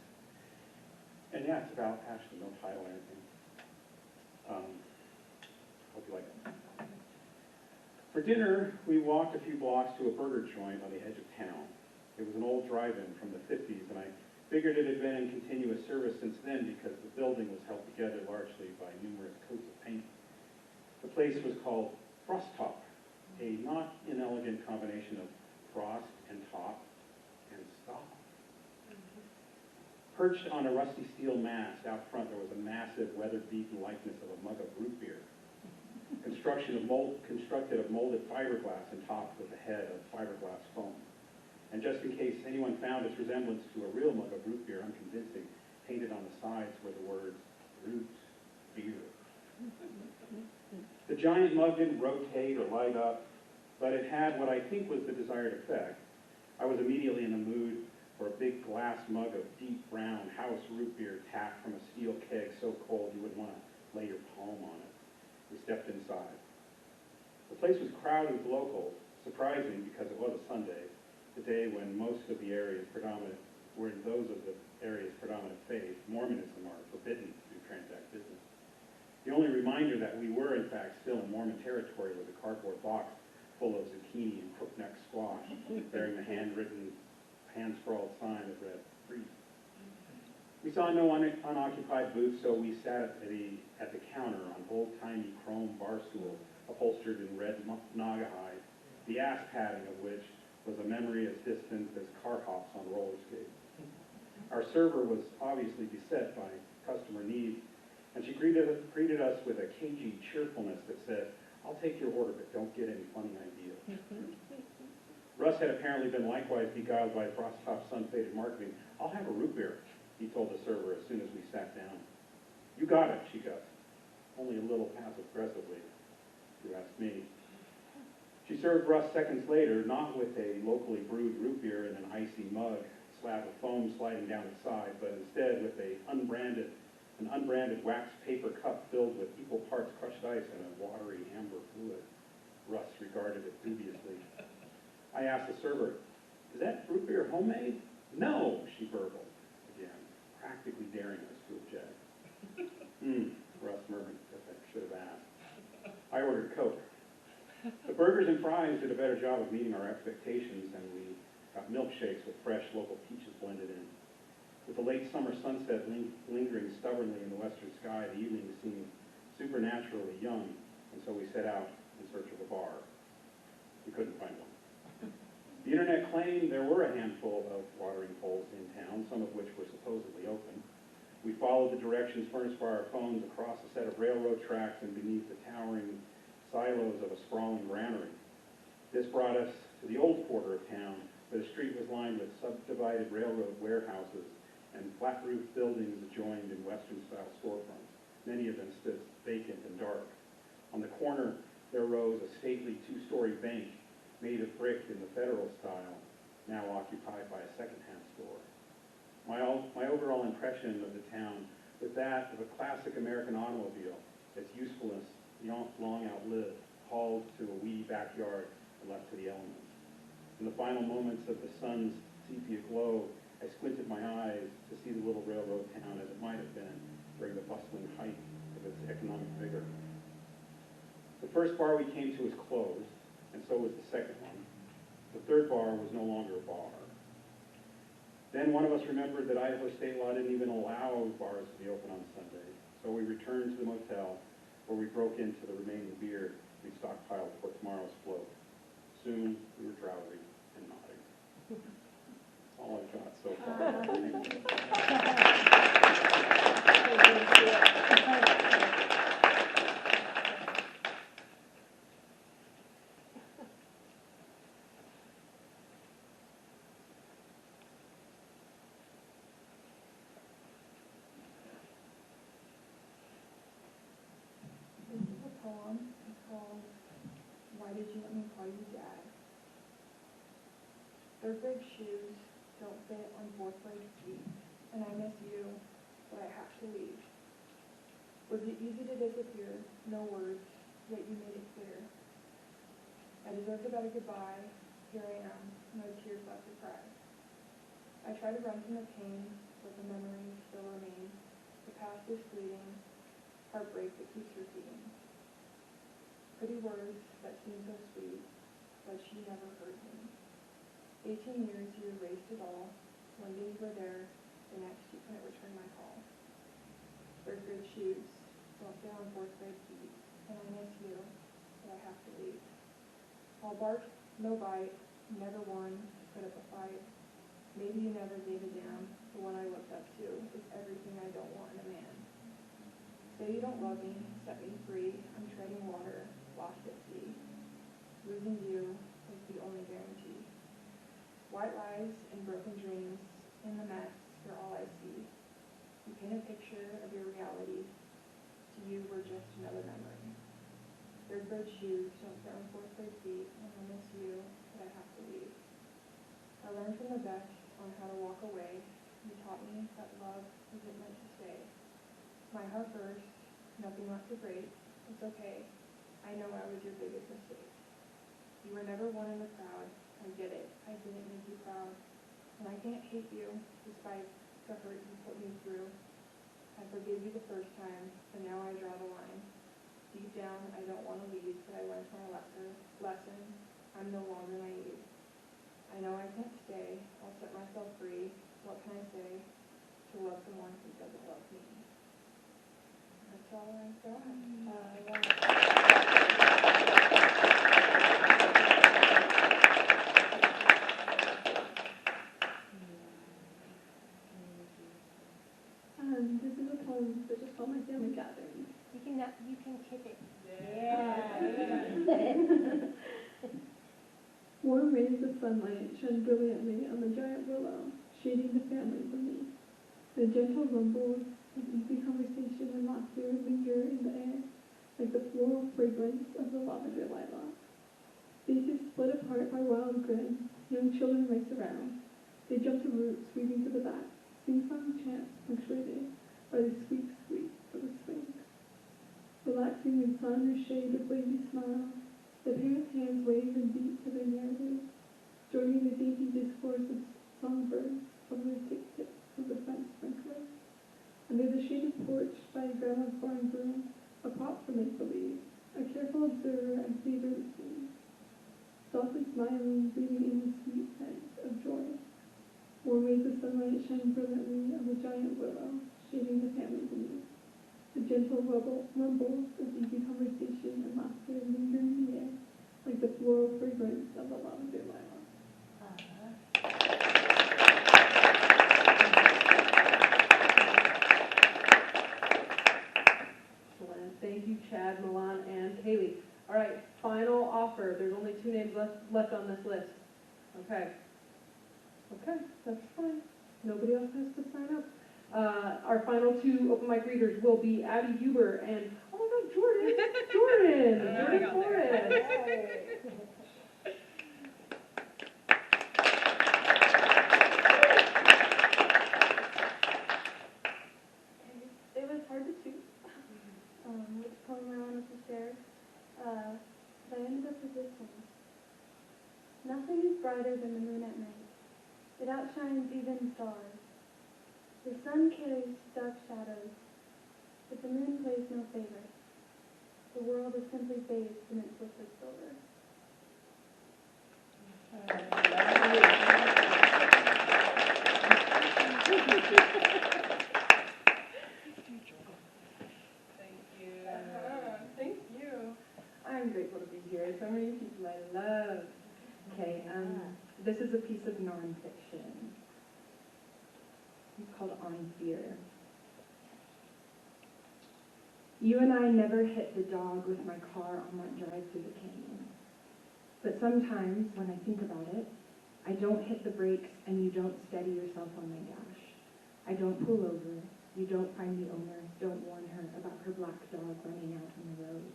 And yeah, it's about Ashton, no title or anything. Hope you like it. For dinner, we walked a few blocks to a burger joint on the edge of town. It was an old drive-in from the 50s, and I figured it had been in continuous service since then because the building was held together largely by numerous coats of paint. The place was called Frost Top, a not inelegant combination of frost and top and stop. Perched on a rusty steel mast out front, there was a massive weather-beaten likeness of a mug of root beer. Constructed of molded fiberglass and topped with a head of fiberglass foam. And just in case anyone found its resemblance to a real mug of root beer unconvincing, painted on the sides were the words, root beer. The giant mug didn't rotate or light up, but it had what I think was the desired effect. I was immediately in the mood for a big glass mug of deep brown house root beer tapped from a steel keg so cold you wouldn't want to lay your palm on it. We stepped inside. The place was crowded with locals, surprising because it was a Sunday, the day when most of the area's predominant, were those of the area's predominant faith, Mormonism, are forbidden to transact business. The only reminder that we were, in fact, still in Mormon territory was a cardboard box full of zucchini and crookneck squash, bearing the handwritten, hand-scrawled sign that read, free. We saw no unoccupied booths, so we sat at the counter on old-timey chrome bar stool upholstered in red naga hide, the ass padding of which was a memory as distant as car hops on roller skates. Our server was obviously beset by customer needs, and she greeted us with a cagey cheerfulness that said, "I'll take your order, but don't get any funny ideas." Russ had apparently been likewise beguiled by Frost Top's sun-faded marketing. "I'll have a root beer," he told the server as soon as we sat down. "You got it," she guessed, only a little passive-aggressively, if you ask me. She served Russ seconds later, not with a locally brewed root beer in an icy mug, slab of foam sliding down its side, but instead with an unbranded wax paper cup filled with equal parts crushed ice and a watery amber fluid. Russ regarded it dubiously. I asked the server, "Is that root beer homemade?" "No," she burbled again, practically daring us to object. Russ murmured, "Guess I should have asked." I ordered Coke. The burgers and fries did a better job of meeting our expectations, and we got milkshakes with fresh local peaches blended in. With the late summer sunset lingering stubbornly in the western sky, the evening seemed supernaturally young, and so we set out in search of a bar. We couldn't find one. The internet claimed there were a handful of watering holes in town, some of which were supposedly open. We followed the directions furnished by our phones across a set of railroad tracks and beneath the towering silos of a sprawling granary. This brought us to the old quarter of town, where the street was lined with subdivided railroad warehouses and flat-roofed buildings adjoined in Western-style storefronts. Many of them stood vacant and dark. On the corner, there rose a stately two-story bank made of brick in the Federal style, now occupied by a second-hand store. My overall impression of the town was that of a classic American automobile, its usefulness long outlived, hauled to a wee backyard and left to the elements. In the final moments of the sun's sepia glow, I squinted my eyes to see the little railroad town as it might have been during the bustling height of its economic vigor. The first bar we came to was closed, and so was the second one. The third bar was no longer a bar. Then one of us remembered that Idaho state law didn't even allow bars to be open on Sunday, so we returned to the motel, where we broke into the remaining beer we stockpiled for tomorrow's float. Soon we were drowsy and nodding. That's all I've got so far. Thank you. This is a poem called "Why Did You Let Me Call You Dad?" Third grade shoes don't fit on fourth grade feet, and I miss you, but I have to leave. Was it easy to disappear? No words, yet you made it clear. I deserved a better goodbye. Here I am, no tears left to cry. I try to run from the pain, but the memories still remain. The past is fleeting, heartbreak that keeps repeating. Pretty words that seem so sweet, but she never heard me. 18 years you erased it all. One day you were there, the next you couldn't return my call. Third grade shoes, don't fit on fourth grade feet, and I miss you, but I have to leave. All bark, no bite, never won, put up a fight. Maybe you never gave a damn, the one I looked up to is everything I don't want in a man. Say you don't love me, set me free, I'm treading water, lost at sea. Losing you is the only guarantee. White lies and broken dreams, in the mess, you're all I see. You paint a picture of your reality. To you, we're just another memory. Third grade shoes don't fit on fourth grade feet, and I miss you, but I have to leave. I learned from the best on how to walk away. You taught me that love isn't meant to stay. My heart burst, nothing left to break. It's okay. I know I was your biggest mistake. You were never one in the crowd. I get it. I didn't make you proud. And I can't hate you, despite the hurt you put me through. I forgave you the first time, but now I draw the line. Deep down, I don't want to leave, but I learned my lesson. I'm no longer naive. I know I can't stay. I'll set myself free. What can I say? To love someone who doesn't love me. That's all I've got. This is a poem that just called my family gathering. You can tip it. Warm rays of sunlight shine brilliantly on the giant willow, shading the family beneath. The gentle rumbles of easy conversation and laughter linger in the air, like the floral fragrance of the lavender lilac. Faces split apart by wild grins, young children race around. They jump to roots, weaving to the back, sing-song chants punctuated by the squeak squeak of a swing. Relaxing in sun or shade with lazy smiles, the parents' hands wave and beat to their narrative, joining the dainty discourse of songbirds over the tick-tick of the fence sprinkler. Under the shaded porch by grandma's barn broom, a prop for make-believe, a careful observer and favor the scene. Softly smiling, breathing in the sweet scent of joy. Warm rays of sunlight shine brilliantly on the giant willow, shading the family beneath. The gentle rumbles of easy conversation and laughter linger in the air, like the floral fragrance of the lavender lilac. Excellent. Thank you, Chad, Milan, and Kaylee. All right, final offer. There's only 2 names left on this list. Okay, that's fine. Nobody else has to sign up. Our final 2 open mic readers will be Abby Huber and, oh my God, Jordan Forrest. It was hard to choose which poem I wanted to share, but I ended up with this one. Nothing is brighter than the moon at night. It outshines even stars. The sun carries dark shadows, but the moon plays no favor. The world is simply bathed in its liquid silver. Thank you. I'm grateful to be here. So many people I love. Okay, this is a piece of nonfiction. It's called On Fear. You and I never hit the dog with my car on that drive through the canyon. But sometimes, when I think about it, I don't hit the brakes and you don't steady yourself on my dash. I don't pull over, you don't find the owner, don't warn her about her black dog running out on the road.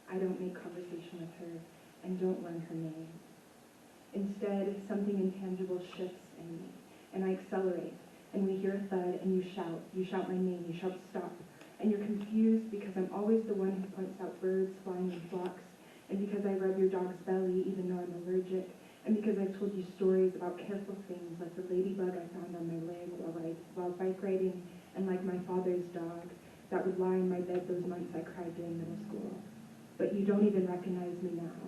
I don't make conversation with her and don't run her name. Instead, something intangible shifts in me, and I accelerate, and we hear a thud, and you shout my name, you shout stop, and you're confused because I'm always the one who points out birds flying in flocks, and because I rub your dog's belly even though I'm allergic, and because I've told you stories about careful things like the ladybug I found on my leg while bike riding, and like my father's dog that would lie in my bed those months I cried during middle school. But you don't even recognize me now.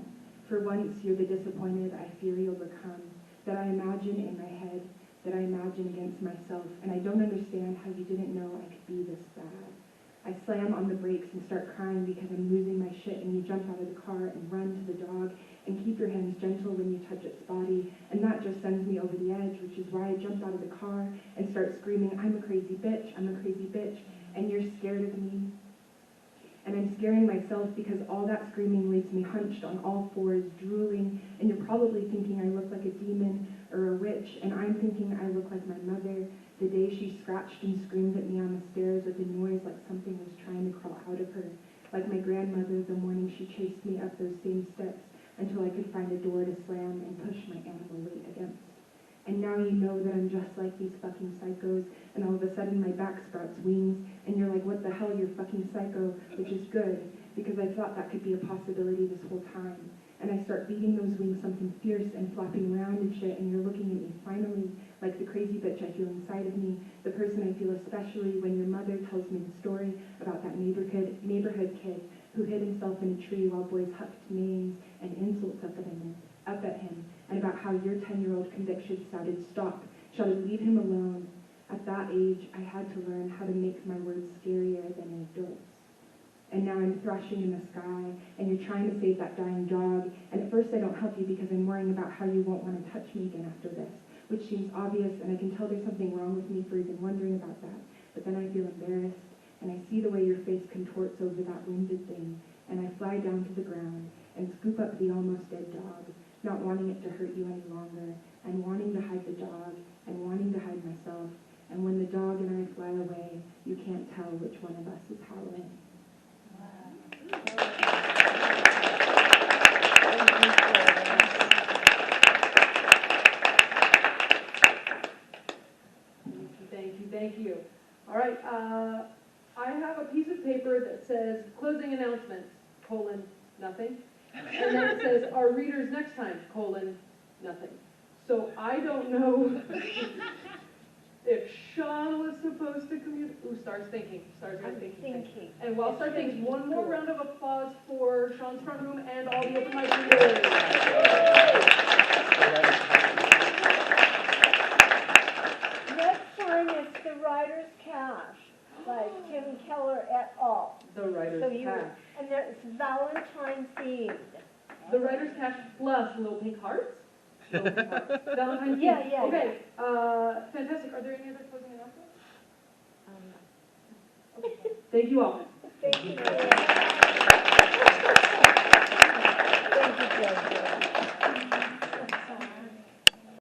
For once, you're the disappointed I fear you'll become, that I imagine in my head, that I imagine against myself, and I don't understand how you didn't know I could be this bad. I slam on the brakes and start crying because I'm losing my shit, and you jump out of the car and run to the dog and keep your hands gentle when you touch its body, and that just sends me over the edge, which is why I jump out of the car and start screaming, I'm a crazy bitch, I'm a crazy bitch, and you're scared of me. And I'm scaring myself because all that screaming leaves me hunched on all fours, drooling, and you're probably thinking I look like a demon or a witch, and I'm thinking I look like my mother, the day she scratched and screamed at me on the stairs with a noise like something was trying to crawl out of her, like my grandmother the morning she chased me up those same steps until I could find a door to slam and push my animal weight against. And now you know that I'm just like these fucking psychos, and all of a sudden my back sprouts wings, and you're like, what the hell, you're fucking psycho, which is good, because I thought that could be a possibility this whole time. And I start beating those wings something fierce and flapping around and shit, and you're looking at me finally like the crazy bitch I feel inside of me, the person I feel especially when your mother tells me the story about that neighborhood kid who hid himself in a tree while boys hucked names and insults up at him, and about how your 10-year-old conviction shouted leave him alone. At that age, I had to learn how to make my words scarier than an adult's. And now I'm thrashing in the sky, and you're trying to save that dying dog, and at first I don't help you because I'm worrying about how you won't want to touch me again after this, which seems obvious, and I can tell there's something wrong with me for even wondering about that. But then I feel embarrassed, and I see the way your face contorts over that wounded thing, and I fly down to the ground and scoop up the almost dead dog, not wanting it to hurt you any longer, and wanting to hide the dog, and wanting to hide myself. And when the dog and I fly away, you can't tell which one of us is howling. Thank you. All right, I have a piece of paper that says closing announcements, nothing. And then it says our readers next time, nothing. So I don't know if Shaun was supposed to communicate. Ooh, Star's thinking. Star's thinking. And while Star thinks, one more round of applause for Shaun's front room and all the open mic readers. Next time it's the Writer's Cash by Tim Keller et al. The Writer's Cash. And it's Valentine themed. The Writer's Cash plus Little Pink Hearts? Little Pink Hearts. Valentine's Day. Yeah. Okay, fantastic. Are there any other closing announcements? Okay. Thank you all. Thank you.